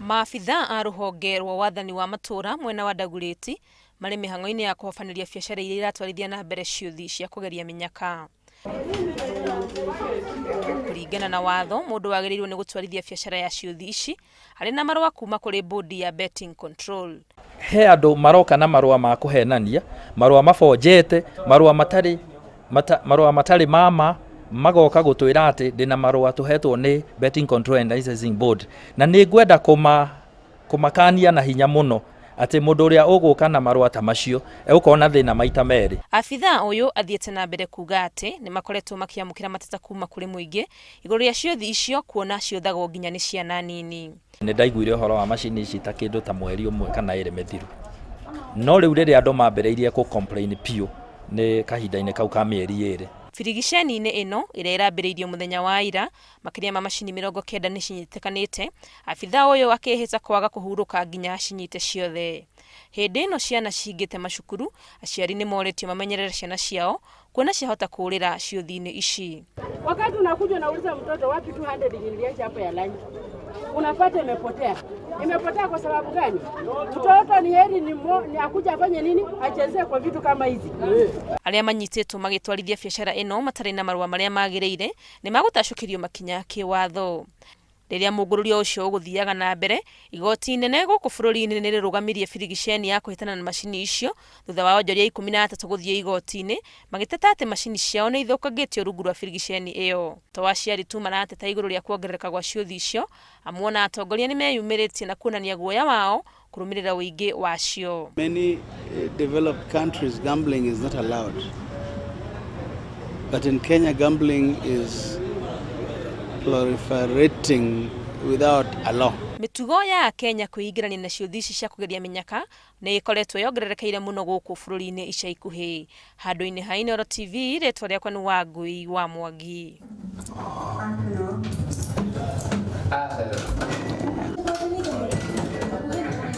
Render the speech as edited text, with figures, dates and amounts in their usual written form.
Maabitha a ruhonge rwa wathani wa matura mwena wa Dagoretti mari mihango-ini ya kuhofaniria biacara iria iratwarithia na mbere ciuthi cia kugeria minyaka. Kuringana na watho, mundu wagiriirwo ni gutwarithia biacara ya ciuthi ici ari na marua kuma kuri bodi ya betting control. He andu maroka na marua ma kuhenania, marua mafonjete, marua matari mama magoka gutwira ati ndina marua tuhetwo ni betting control and licensing board, na ni ngwenda kumakania na hinya muno ati mundu uria uguka na marua ta macio egukona thina maita meri. Abitha uyu athiete na mbere kuga ati ni makoretwo makiamukira mateta kuma kuri muingi iguru ya ciuthi icio kuona ciuthagwo nginya ni ciana nini. Ni ndaiguire uhoro wa macini ici ta kindu ta mweri umwe kana iri mithiru, no riu riria andu mambereirie ku complain pio ni kahinda-ini kau ka mieri iri. Firigiceni-ini ino iria irambiriirio muthenya wa ira makiria ma macini 90 ni cinyitikanite, abitha uyu akihita kwaga kuhuruka nginya cinyite ciothe. Hindi ino ciana cingite macukuru, aciari ni moretio mamenyerere ciana ciao kuona ciahota kurira ciuthi-ini ici. Wakati unakuja unauliza mtoto wapi 200 niliacha hapo ya lunch, unapata imepotea. Imepotea kwa sababu gani? Mtoto ni heri ni akuja afanye nini? Achezee kwa vitu kama hizi. Aria manyititwo magitwarithia biacara ino matari na marua maria magiriire ni magutacukirio makinya kiwatho. Riria mugururio ucio uguthiaga na mbere, igoti inene guku bururi-ini ni rirugamirie firigiceni ya kuhitana na macini icio thutha wa onjoria 13 guthie igoti-ini magiteta ati macini ciao ni ithukagitio rungu rwa firigiceni iyo. To aciari tu marateta iguru ria kuongerereka gwa ciuthi icio, amwona atongoria ni meyumiritie na kuonania guoya wao kurumirira uingi wacio. Many developed countries gambling is not allowed, but in Kenya gambling is proliferating without a law. Mitugo ya Kenya kuingirania na ciuthi ici cia kugeria minyaka ni ikoretwo yongererekeire muno guku bururi-ini ica ikuhi. Handu-ini ha Inooro TV, retwa riakwa ni Wangui wa Mwangi.